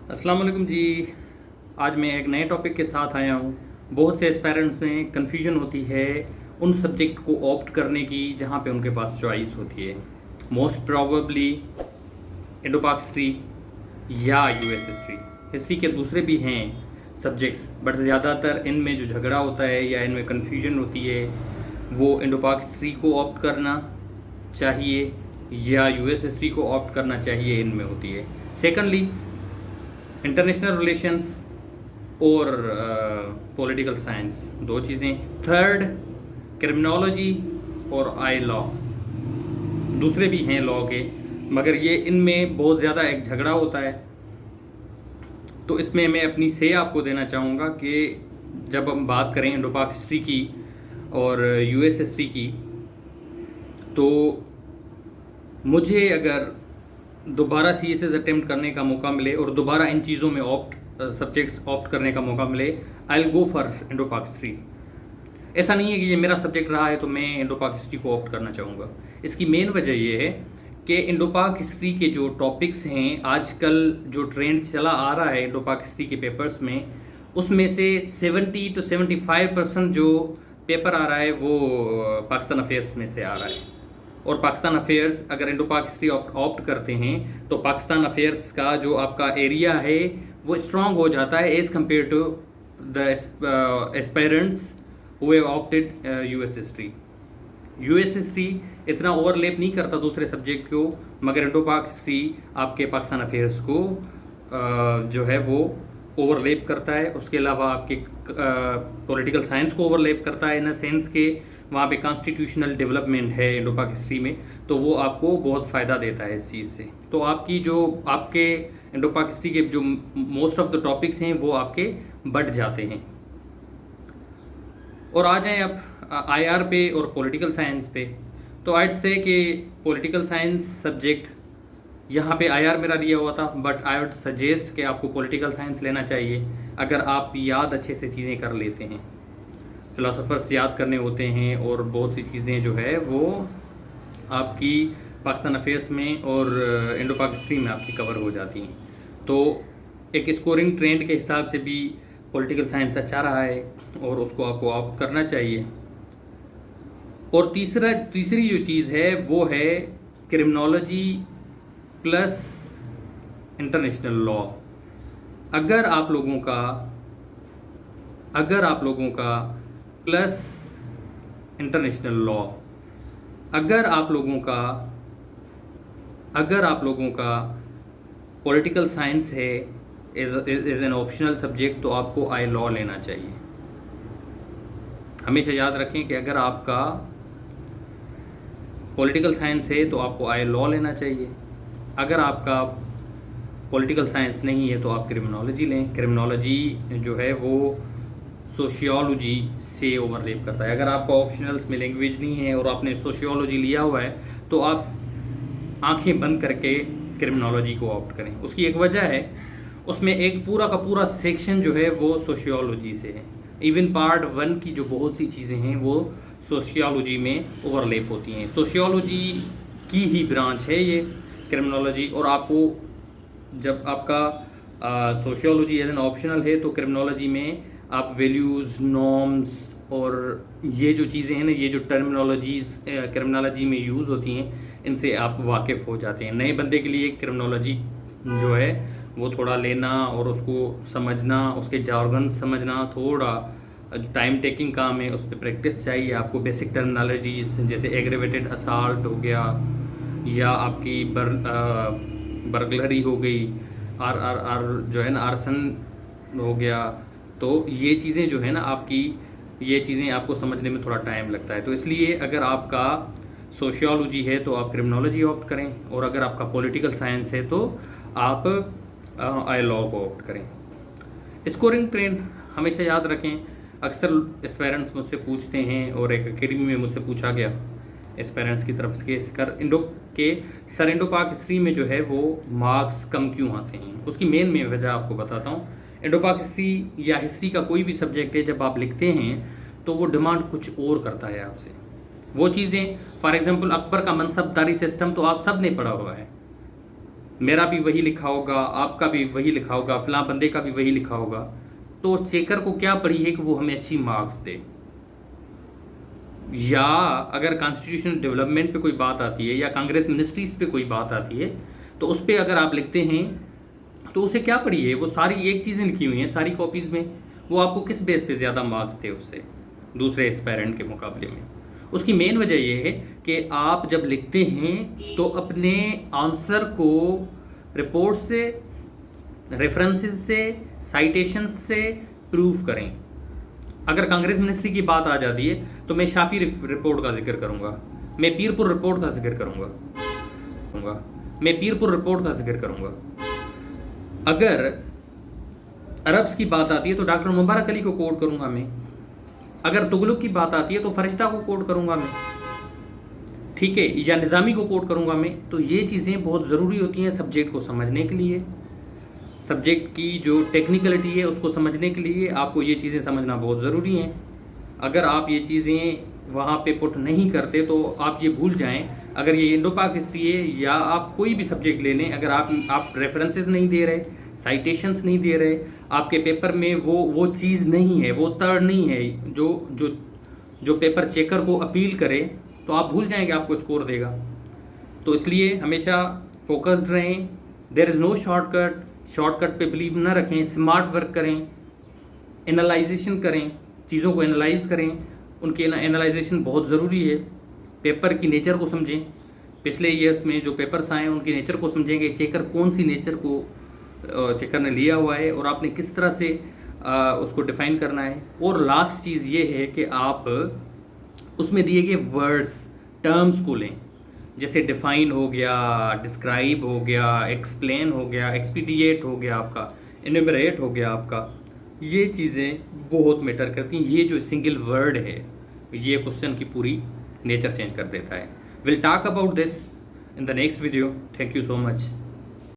अस्सलाम वालेकुम जी। आज मैं एक नए टॉपिक के साथ आया हूँ। बहुत से एस्पायरेंट्स में कन्फ्यूजन होती है उन सब्जेक्ट को ऑप्ट करने की जहाँ पे उनके पास चॉइस होती है। मोस्ट प्रॉबेबली इंडो पाक हिस्ट्री या यूएस हिस्ट्री। हिस्ट्री के दूसरे भी हैं सब्जेक्ट्स, बट ज़्यादातर इनमें जो झगड़ा होता है या इनमें कन्फ्यूजन होती है वो इंडो पाक हिस्ट्री को ऑप्ट करना चाहिए या यूएस हिस्ट्री को ऑप्ट करना चाहिए, इनमें होती है। सेकेंडली, इंटरनेशनल रिलेशंस और पॉलिटिकल साइंस, दो चीज़ें। थर्ड, क्रिमिनोलॉजी और आई लॉ, दूसरे भी हैं लॉ के, मगर ये इनमें बहुत ज़्यादा एक झगड़ा होता है। तो इसमें मैं अपनी से आपको देना चाहूँगा कि जब हम बात करें इंडो पाक हिस्ट्री की और यूएस हिस्ट्री की, तो मुझे अगर दोबारा सीएसएस अटेम्प्ट करने का मौका मिले और दोबारा इन चीज़ों में सब्जेक्ट्स ऑप्ट करने का मौका मिले, I will go for Indo पाक हिस्ट्री। ऐसा नहीं है कि ये मेरा सब्जेक्ट रहा है तो मैं इंडो पाक हिस्ट्री को ऑप्ट करना चाहूँगा। इसकी मेन वजह ये है कि इंडो पाक हिस्ट्री के जो टॉपिक्स हैं, आजकल जो ट्रेंड चला आ रहा है इंडो पाक हिस्ट्री के पेपर्स में, उसमें से 70 to 75% जो पेपर आ रहा है वो पाकिस्तान अफेयर्स में से आ रहा है। और पाकिस्तान अफेयर्स अगर इंडो पाक हिस्ट्री ऑप्ट करते हैं तो पाकिस्तान अफेयर्स का जो आपका एरिया है वो स्ट्रांग हो जाता है as compare to the aspirants who have opted US history. US history इतना ओवरलैप नहीं करता दूसरे सब्जेक्ट को, मगर इंडो पाक हिस्ट्री आपके पाकिस्तान अफेयर्स को जो है वो ओवरलैप करता है। उसके अलावा आपके पॉलिटिकल साइंस को ओवरलैप करता है, इन अ सेंस के वहाँ पे कॉन्स्टिट्यूशनल डेवलपमेंट है इंडो पाक हिस्ट्री में, तो वो आपको बहुत फ़ायदा देता है इस चीज़ से। तो आपकी जो आपके इंडो पाक हिस्ट्री के जो मोस्ट ऑफ द टॉपिक्स हैं वो आपके बढ़ जाते हैं। और आ जाएं अब आईआर पे और पॉलिटिकल साइंस पे, तो आइट से कि पॉलिटिकल साइंस सब्जेक्ट यहाँ पे आईआर मेरा लिया हुआ था, बट आई वुड सजेस्ट कि आपको पॉलिटिकल साइंस लेना चाहिए अगर आप याद अच्छे से चीज़ें कर लेते हैं। फ़िलासफ़र्स याद करने होते हैं और बहुत सी चीज़ें जो है वो आपकी पाकिस्तान अफेयर्स में और इंडो पाक हिस्ट्री में आपकी कवर हो जाती हैं। तो एक स्कोरिंग ट्रेंड के हिसाब से भी पॉलिटिकल साइंस अच्छा रहा है और उसको आपको ऑप्ट करना चाहिए। और तीसरी जो चीज़ है वो है क्रिमिनोलॉजी प्लस इंटरनेशनल लॉ। अगर आप लोगों का प्लस इंटरनेशनल लॉ, अगर आप लोगों का पॉलिटिकल साइंस है इज़ एन ऑप्शनल सब्जेक्ट, तो आपको आई लॉ लेना चाहिए। हमेशा याद रखें कि अगर आपका पॉलिटिकल साइंस है तो आपको आई लॉ लेना चाहिए। अगर आपका पॉलिटिकल साइंस नहीं है तो आप क्रिमिनोलॉजी लें। क्रिमिनोलॉजी जो है वो सोशियोलॉजी से ओवरलैप करता है। अगर आपका ऑप्शनल्स में लैंग्वेज नहीं है और आपने सोशियोलॉजी लिया हुआ है तो आप आंखें बंद करके क्रिमिनोलॉजी को ऑप्ट करें। उसकी एक वजह है, उसमें एक पूरा का पूरा सेक्शन जो है वो सोशियोलॉजी से है। इवन पार्ट 1 की जो बहुत सी चीज़ें हैं वो सोशियोलॉजी में ओवरलैप होती हैं। सोशियोलॉजी की ही ब्रांच है ये क्रिमिनोलॉजी। और आपको जब आपका सोशियोलॉजी एज एन ऑप्शनल है तो क्रिमिनोलॉजी में आप वैल्यूज़, नॉर्म्स और ये जो चीज़ें हैं ना, ये जो टर्मिनोलॉजीज़ क्रिमिनोलॉजी में यूज़ होती हैं, इनसे आप वाकिफ़ हो जाते हैं। नए बंदे के लिए क्रिमिनोलॉजी जो है वो थोड़ा लेना और उसको समझना, उसके जार्गन समझना थोड़ा टाइम टेकिंग काम है, उस पर प्रैक्टिस चाहिए आपको। बेसिक टर्मिनोलॉजीज जैसे एग्रेवेटेड असाल्ट हो गया या आपकी बर्गलरी हो गई, आर जो है ना आर्सन हो गया, तो ये चीज़ें जो है ना आपकी, ये चीज़ें आपको समझने में थोड़ा टाइम लगता है। तो इसलिए अगर आपका सोशियोलॉजी है तो आप क्रिमिनोलॉजी ऑप्ट करें, और अगर आपका पॉलिटिकल साइंस है तो आप आई लॉ को ऑप्ट करें। स्कोरिंग ट्रेंड हमेशा याद रखें। अक्सर एस्पायरेंट्स मुझसे पूछते हैं और एक अकेडमी में मुझसे पूछा गया एस्पायरेंट्स की तरफ से सर इंडो पाक हिस्ट्री में जो है वो मार्क्स कम क्यों आते हैं। उसकी मेन मैं वजह आपको बताता हूँ। इंडो पाक हिस्ट्री या हिस्ट्री का कोई भी सब्जेक्ट है, जब आप लिखते हैं तो वो डिमांड कुछ और करता है आपसे। वो चीज़ें, फॉर एग्जांपल अकबर का मनसबदारी सिस्टम तो आप सब ने पढ़ा हुआ है, मेरा भी वही लिखा होगा, आपका भी वही लिखा होगा, फलां बंदे का भी वही लिखा होगा, तो चेकर को क्या पड़ी है कि वो हमें अच्छी मार्क्स दे। या अगर कॉन्स्टिट्यूशन डेवलपमेंट पे कोई बात आती है या कांग्रेस मिनिस्ट्रीज पे कोई बात आती है, तो उस पर अगर आप लिखते हैं तो उसे क्या पड़ी है, वो सारी एक चीज़ें लिखी हुई हैं सारी कॉपीज़ में, वो आपको किस बेस पे ज़्यादा मार्क्स थे उससे दूसरे एस्पायरेंट के मुकाबले में। उसकी मेन वजह यह है कि आप जब लिखते हैं तो अपने आंसर को रिपोर्ट से, रेफरेंसेस से, साइटेशंस से प्रूव करें। अगर कांग्रेस मिनिस्ट्री की बात आ जाती है तो मैं शाफी रिपोर्ट का जिक्र करूंगा, मैं पीरपुर रिपोर्ट का जिक्र करूंगा, मैं पीरपुर रिपोर्ट का जिक्र करूंगा। अगर अरब्स की बात आती है तो डॉक्टर मुबारक अली को कोट करूंगा मैं। अगर तुगलक की बात आती है तो फरिश्ता को कोट करूंगा मैं, ठीक है, या निज़ामी को कोट करूंगा मैं। तो ये चीज़ें बहुत ज़रूरी होती हैं सब्जेक्ट को समझने के लिए, सब्जेक्ट की जो टेक्निकलिटी है उसको समझने के लिए आपको ये चीज़ें समझना बहुत ज़रूरी हैं। अगर आप ये चीज़ें वहाँ पे पुट नहीं करते तो आप ये भूल जाएं। अगर ये इंडो पाक हिस्ट्री है या आप कोई भी सब्जेक्ट ले लें, अगर आप रेफरेंसेस नहीं दे रहे, साइटेशंस नहीं दे रहे, आपके पेपर में वो चीज़ नहीं है, वो तर्ड नहीं है जो जो जो पेपर चेकर को अपील करे, तो आप भूल जाएंगे आपको स्कोर देगा। तो इसलिए हमेशा फोकस्ड रहें। देयर इज़ नो शॉर्टकट पे बिलीव ना रखें, स्मार्ट वर्क करें, एनालाइजेशन करें, चीज़ों को एनालाइज करें। उनकी एनालाइजेशन बहुत ज़रूरी है। पेपर की नेचर को समझें, पिछले ईयर्स में जो पेपर्स आए उनकी नेचर को समझेंगे, चेकर कौन सी नेचर को चेकर ने लिया हुआ है और आपने किस तरह से उसको डिफाइन करना है। और लास्ट चीज़ ये है कि आप उसमें दिए गए वर्ड्स, टर्म्स को लें, जैसे डिफाइन हो गया, डिस्क्राइब हो गया, एक्सप्लेन हो गया, एक्सपीडिएट हो गया आपका, एनुमरेट हो गया आपका। ये चीज़ें बहुत मैटर करती हैं। ये जो सिंगल वर्ड है ये क्वेश्चन की पूरी नेचर चेंज कर देता है। Will talk about this in the next video. Thank you so much.